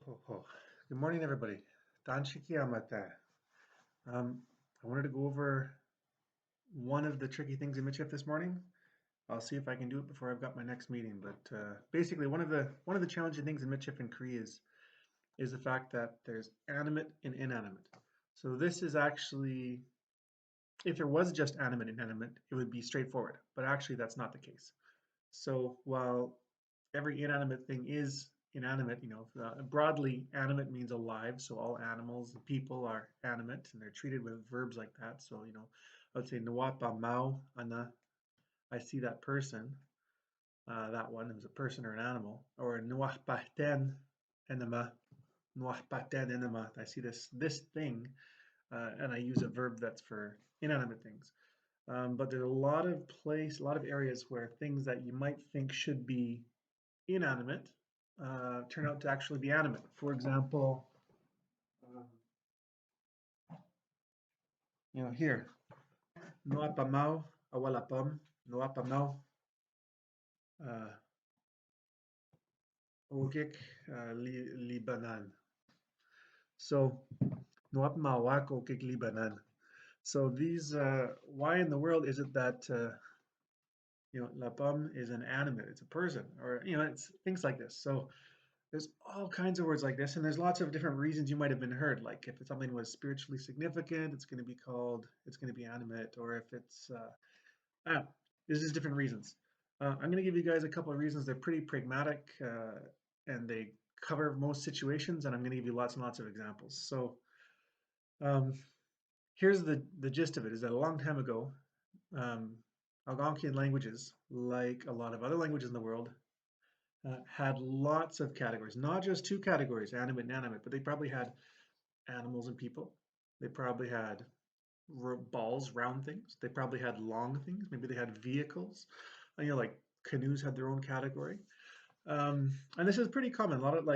Oh. Good morning, everybody. Danshiki Amata. I wanted to go over one of the tricky things in Michif this morning. I'll see if I can do it before I've got my next meeting. But basically, one of the challenging things in Michif and Cree is the fact that there's animate and inanimate. So this is actually, if there was just animate and inanimate, it would be straightforward. But actually, that's not the case. So while every inanimate thing is inanimate, broadly animate means alive. So all animals and people are animate and they're treated with verbs like that. So, I would say nawapa mau ana. I see that person, that one is a person or an animal. Or nuahpaten enema, nuahpaten enema. I see this thing, and I use a verb that's for inanimate things. But there's a lot of areas where things that you might think should be inanimate turn out to actually be animate. For example, um, here, no apamau, awalapam, no apamau, uh, ogik, libanan. So, no apamau, wak, ogik, libanan. So these, why in the world is it that, lapam is an animate, it's a person, or, it's things like this. So there's all kinds of words like this, and there's lots of different reasons you might have been heard. Like if something was spiritually significant, it's going to be animate, or if it's, there's just different reasons. I'm going to give you guys a couple of reasons. They're pretty pragmatic, and they cover most situations, and I'm going to give you lots and lots of examples. So um, here's the gist of it, is that a long time ago, um, Algonquian languages, like a lot of other languages in the world, had lots of categories, not just two categories, animate and inanimate, but they probably had animals and people. They probably had balls, round things. They probably had long things. Maybe they had vehicles. Like canoes had their own category. And this is pretty common. A lot of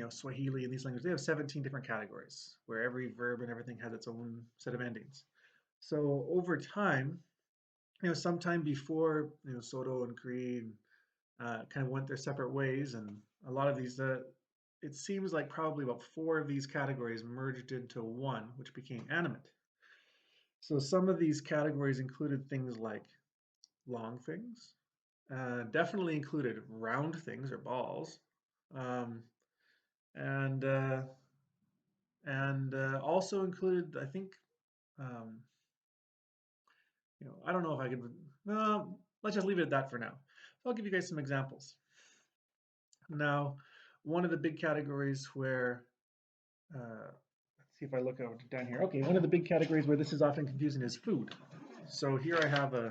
Swahili and these languages, they have 17 different categories where every verb and everything has its own set of endings. So over time, sometime before, Soto and Cree kind of went their separate ways, and a lot of these, it seems like probably about four of these categories merged into one, which became animate. So some of these categories included things like long things, definitely included round things or balls, um, and also included, I think, um, I don't know if I could. Let's just leave it at that for now. So I'll give you guys some examples. Now, one of the big categories where, let's see if I look over down here. Okay, one of the big categories where this is often confusing is food. So here I have a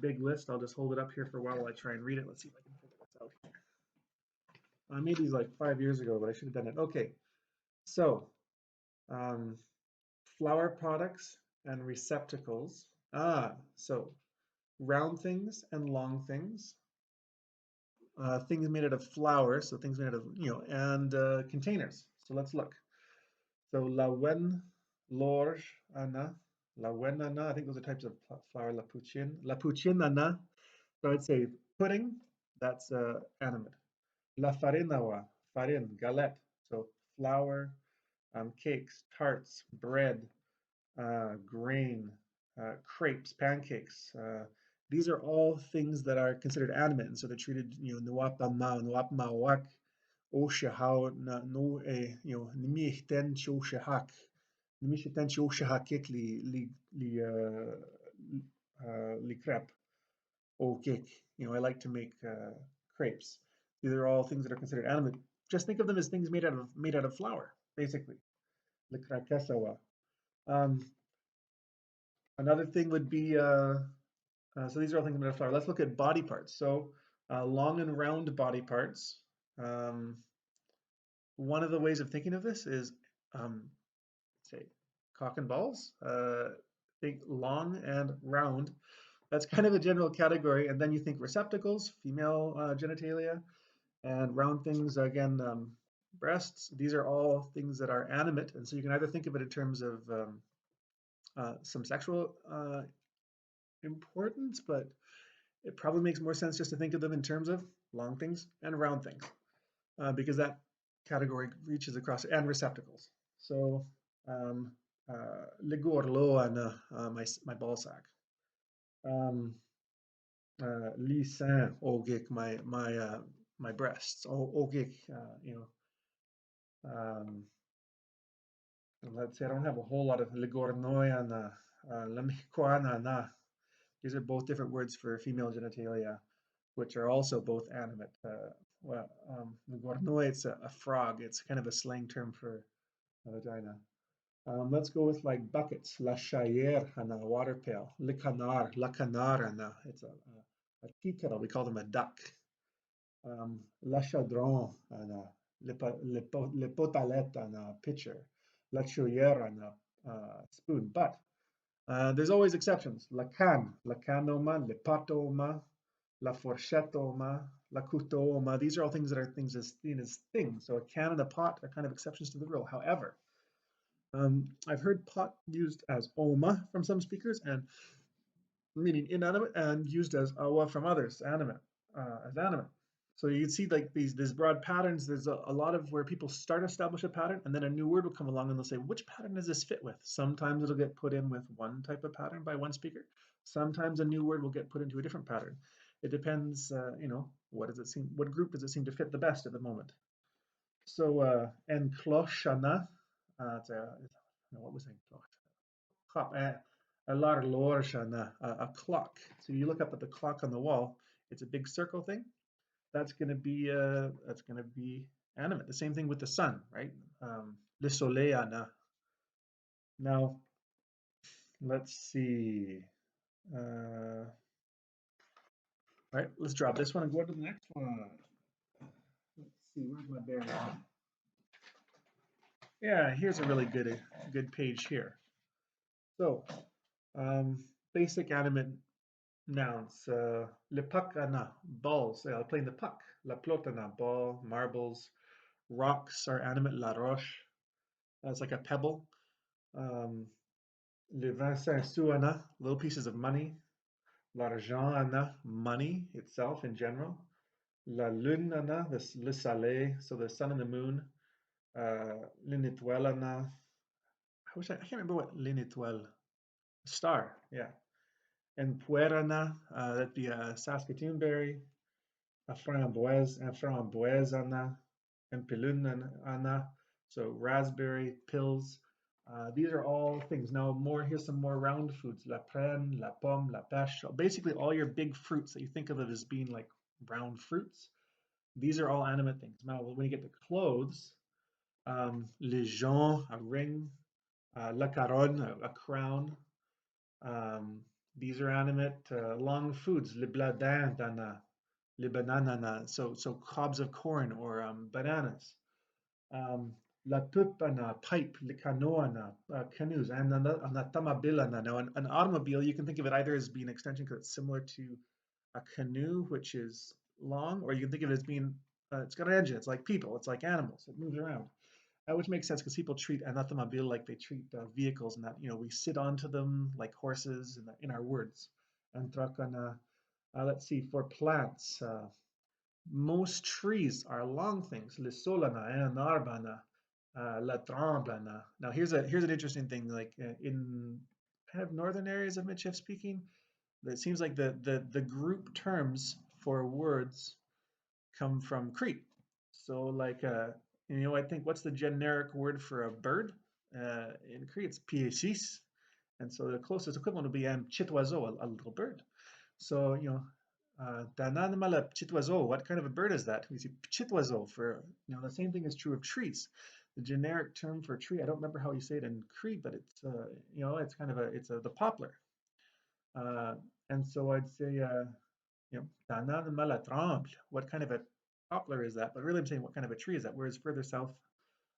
big list. I'll just hold it up here for a while I try and read it. Let's see if I can figure this out here. I made these like 5 years ago, but I should have done it. Okay, so um, flour products and receptacles. So round things and long things. Things made out of flour, so things made out of, and containers. So let's look. So lawen, lorge, ana, lawen ana. I think those are types of flour. Lapuchin ana. So I'd say pudding. That's animate. La farinawa, farin, galette. So flour, cakes, tarts, bread, grain, crepes, pancakes. These are all things that are considered animate, and so they're treated, nuapa ma wak, o shahao na no nimi ten cho shahak, nimi ten cho shahakik li crepe o cake. I like to make crepes. These are all things that are considered animate. Just think of them as things made out of flour, basically. Le krakesawa. Um, Another thing would be, so these are all things made of flour. Let's look at body parts. So long and round body parts. Um, One of the ways of thinking of this is, say, cock and balls. Think long and round. That's kind of a general category. And then you think receptacles, female genitalia, and round things, again, breasts. These are all things that are animate. And so you can either think of it in terms of some sexual importance, but it probably makes more sense just to think of them in terms of long things and round things, because that category reaches across, and receptacles. So um, ligorlo and my ball sack. Um, Lysin, ogik, my breasts. Ogik, um, let's see, I don't have a whole lot of ligornoi and lamikoana na. These are both different words for female genitalia, which are also both animate. Ligornoi, it's a frog. It's kind of a slang term for a vagina. Let's go with like buckets. La chayère and a water pail. Le canard, la canard and a tea kettle. We call them a duck. La chadron and le potalette and a pitcher. La chouillère and a spoon. But there's always exceptions. La canoma, le patoma, la fourchettoma, la couteauma. These are all things that are things as seen as things. So a can and a pot are kind of exceptions to the rule. However, I've heard pot used as ooma from some speakers, and meaning inanimate, and used as awa from others, animate, as animate. So you can see like these broad patterns. There's a lot of where people start establish a pattern, and then a new word will come along, and they'll say, which pattern does this fit with? Sometimes it'll get put in with one type of pattern by one speaker. Sometimes a new word will get put into a different pattern. It depends, what does it seem, what group does it seem to fit the best at the moment? So, and clochana, what was I? Clock, a l'horloge and a clock. So you look up at the clock on the wall. It's a big circle thing. That's gonna be animate. The same thing with the sun, right? Le soleil ana. Now let's see. All right, let's drop this one and go to the next one. Let's see, where's my bear? Yeah, here's a really good page here. So, basic animate nouns. Le puck ana, balls. Playing the puck. La plotana, ball, marbles. Rocks are animate. La roche. That's like a pebble. Um, le 25 sous ana, little pieces of money. L'argent ana, money itself in general. La lune ana, le soleil, so the sun and the moon. Lune étoile ana. I can't remember what lune étoile. Star, yeah. And puerana, that'd be a Saskatoon berry. A framboise ana, and pilun ana, so raspberry pills. These are all things. Now here's some more round foods. La prenne, la pomme, la pêche. Basically all your big fruits that you think of it as being like round fruits. These are all animate things. Now when you get to clothes, les gens, a ring, la caronne, a crown. Um, these are animate. Long foods, le bladin, le banana, so cobs of corn or bananas. La tupana, pipe, le canoana, canoes, and an automobilana. Now, an automobile, you can think of it either as being an extension because it's similar to a canoe, which is long, or you can think of it as being, it's got an engine. It's like people. It's like animals. It moves around. Which makes sense because people treat an automobile like they treat vehicles, and that we sit onto them like horses in our words. And trakana, let's see, for plants. Most trees are long things. Le solana, an arbana, la tremblana. Now here's an interesting thing. Like in kind of northern areas of Michif speaking, it seems like the group terms for words come from Crete. So like I think what's the generic word for a bird? In Crete, it's piesis, and so the closest equivalent would be chitoiseau, a little bird. So, Dananimala petit oiseau, what kind of a bird is that? We see petit oiseau for, the same thing is true of trees. The generic term for a tree, I don't remember how you say it in Cree, but it's, it's kind of the poplar. And so I'd say, Dananimala tremble, what kind of a poplar is that? But really I'm saying what kind of a tree is that? Whereas further south,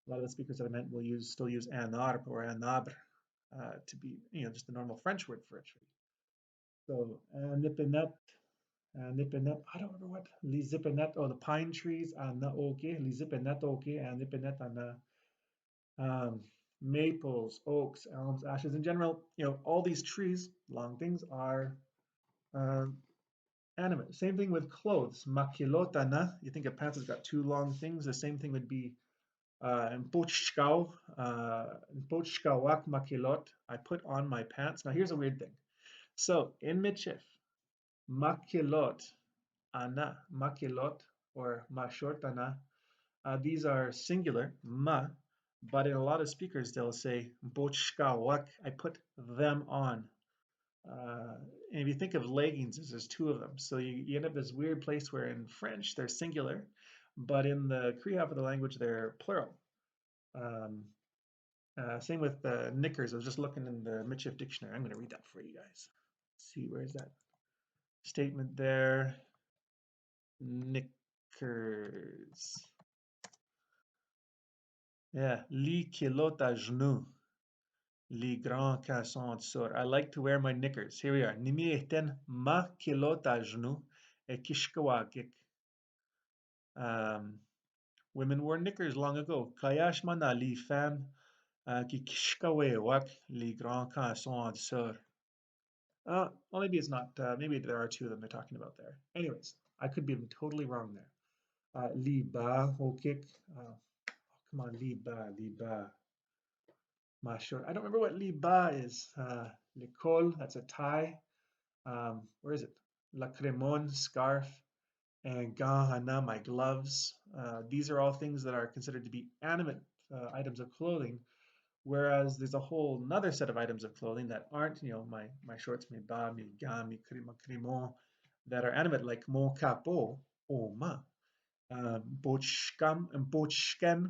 a lot of the speakers that I meant will still use un arbre or un arbre to be, just the normal French word for a tree. So, nipinette, Nipinet, I don't remember what. Les Zipinet, oh, the pine trees, okay. Les Zipinet, okay. And Nipinet, um, maples, oaks, elms, ashes. In general, all these trees, long things, are animate. Same thing with clothes. Makilotana, you think a pants has got two long things. The same thing would be Mpochkawak makilot. I put on my pants. Now here's a weird thing. So in Michif, makilot, ana, makilot, or mashortana, these are singular, ma, but in a lot of speakers they'll say mpochkawak. I put them on. Uh, and if you think of leggings, there's two of them. So you end up this weird place where in French they're singular, but in the Cree half of the language they're plural. Um, Same with knickers. I was just looking in the Michif dictionary. I'm going to read that for you guys. Let's see, where's that statement there? Knickers. Yeah, les culottes à genoux, les grands caleçons dessous. I like to wear my knickers. Here we are. Nimi eten ma culotte à genoux et kishkawakik. Um, Women wore knickers long ago. Kayash mana li femme qui kishkawak les grands caleçons dessous. Well, maybe it's not. Maybe there are two of them they're talking about there. Anyways, I could be totally wrong there. Li ba kick. Come on, li ba. Ma sure. I don't remember what li ba is. L'école, that's a tie. Where is it? La cremone, scarf, and gahana, my gloves. These are all things that are considered to be animate items of clothing. Whereas there's a whole another set of items of clothing that aren't, my shorts, my bas, my gants, my crimon, that are animate, like mon capot, ooma, bochken,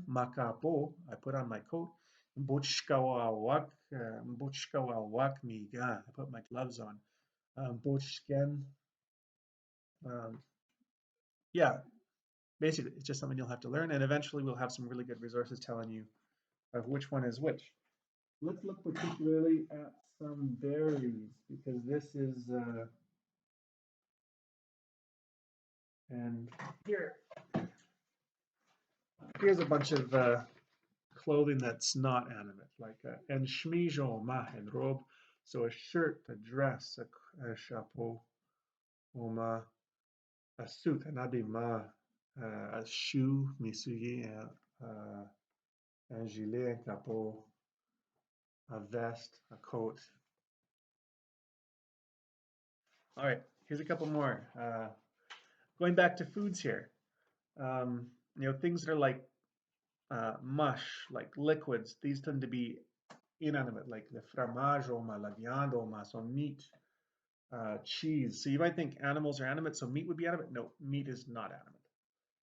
ma capot, I put on my coat, bochkawawak, mi ga, I put my gloves on, bochken, um, yeah, basically, it's just something you'll have to learn, and eventually we'll have some really good resources telling you of which one is which. Let's look particularly at some berries because this is, and here's a bunch of clothing that's not animate, like and shmijo ma and robe, so a shirt, a dress, a chapeau, oma, a suit, an habillement, a shoe, misuye, un gilet, un capot, a vest, a coat. All right, here's a couple more. Going back to foods here. Um, things that are like mush, like liquids, these tend to be inanimate, like the fromage, oma, la viande, oma, so meat, cheese. So you might think animals are animate, so meat would be animate. No, meat is not animate.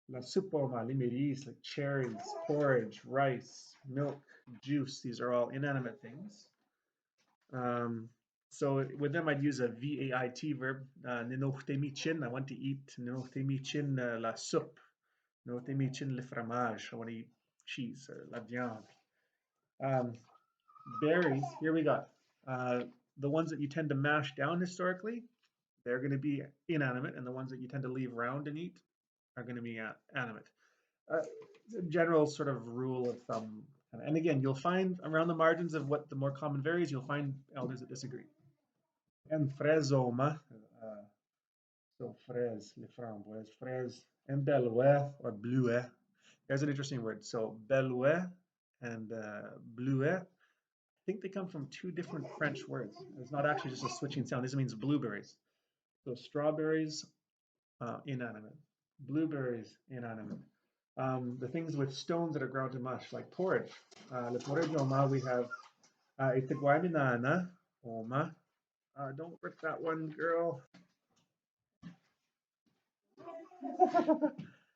La soupe, oma, limeris, like cherries, porridge, rice, milk, juice. These are all inanimate things. Um, so with them, I'd use a VAIT verb. Ninochtemi I want to eat. Ninochtemi la soupe. Ninochtemi le fromage. I want to eat cheese or la viande. Um, Berries, here we got. The ones that you tend to mash down historically, they're going to be inanimate, and the ones that you tend to leave round and eat are going to be animate. It's a general sort of rule of thumb. And again, you'll find around the margins of what the more common varies, you'll find elders that disagree. And frezoma, so fraise, les framboises, fraise, and belouet or bleuet. There's an interesting word. So belouet and bleuet, I think they come from two different French words. It's not actually just a switching sound. This means blueberries. So strawberries, inanimate. Blueberries, inanimate. The things with stones that are ground to mush, like porridge. Le porridge oma, we have iteguaminana, oma. Don't rip that one, girl.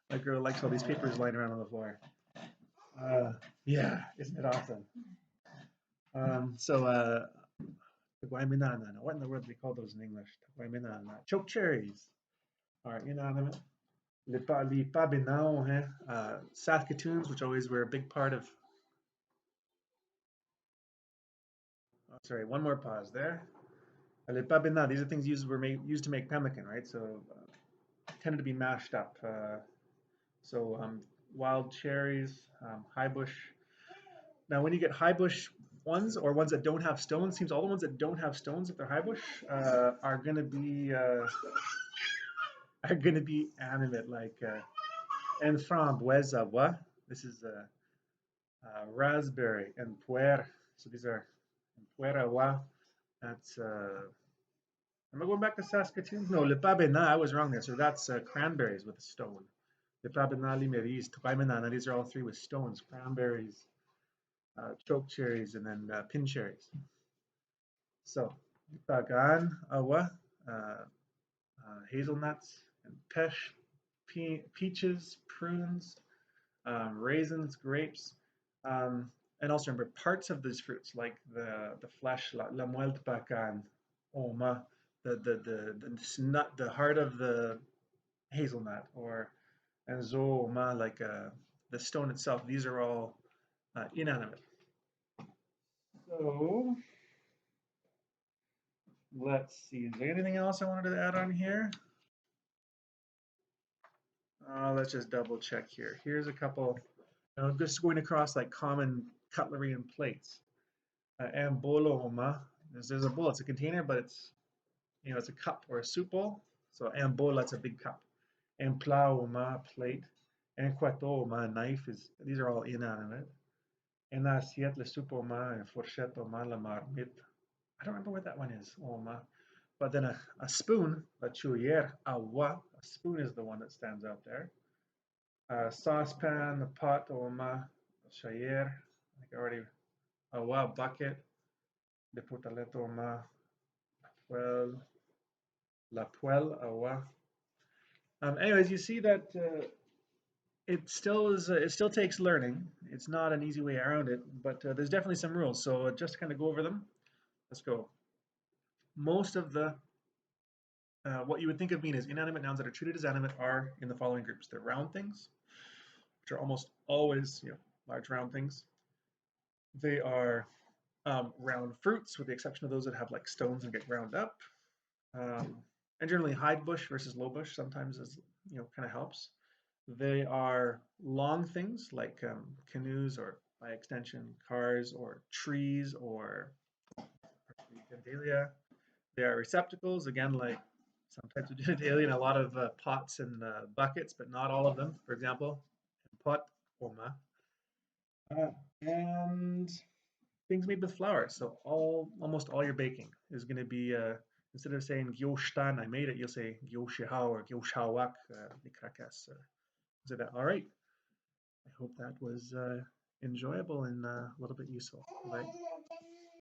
My girl likes all these papers lying around on the floor. Yeah, isn't it awesome? Taguaminana. What in the world do we call those in English? Taguaminana. Choke cherries are inanimate. Les pabinao, Saskatoons, which always were a big part of. Oh, sorry, one more pause there. Les pabinao, these are things used to make pemmican, right? So tended to be mashed up. Wild cherries, high bush. Now, when you get high bush ones or ones that don't have stones, seems all the ones that don't have stones, if they're high bush, are going to be animate, like and framboise. What? This is raspberry, and puer. So these are puera wa. That's am I going back to Saskatoon? No, lepabena. I was wrong there. So that's cranberries with a stone. Lepabena limeris, tukaimenana. These are all three with stones. Cranberries, choke cherries, and then pin cherries. So lipagan awa, hazelnuts, and peaches, prunes, raisins, grapes, um, and also remember parts of these fruits like the flesh, la moelle de pacan, ooma, the nut, the heart of the hazelnut, or anzooma, like the stone itself. These are all inanimate. So let's see. Is there anything else I wanted to add on here? Let's just double check here. Here's a couple. Just going across like common cutlery and plates. Amboloma. There's a bowl. It's a container, but it's a cup or a soup bowl. So ambola, it's a big cup. Emplaoma, plate. Enquatoma, knife. These are all inanimate. En assiette, le supoma, and fourchetoma, la marmite. I don't remember what that one is, oma. But then a spoon, la cuillère, awa. A spoon is the one that stands out there. Saucepan, the pot, oma, chayer. Like already, awa, bucket. De portaleto, oma, well, la poêle, awa. Anyways, you see that it still takes learning. It's not an easy way around it, but there's definitely some rules. So just to kind of go over them, let's go. Most of the what you would think of mean as inanimate nouns that are treated as animate are in the following groups. They're round things, which are almost always large round things. They are round fruits, with the exception of those that have like stones and get ground up. And generally high bush versus low bush sometimes is kind of helps. They are long things like canoes, or by extension cars, or trees, or genitalia. They are receptacles, again, like some types of genitalia, and a lot of pots and buckets, but not all of them. For example, pot, oma, and things made with flour. So almost all your baking is going to be instead of saying gyoshtan, I made it, you'll say gyoshihao or gyoshawak, likrakas. So that, all right. I hope that was enjoyable and a little bit useful. Bye.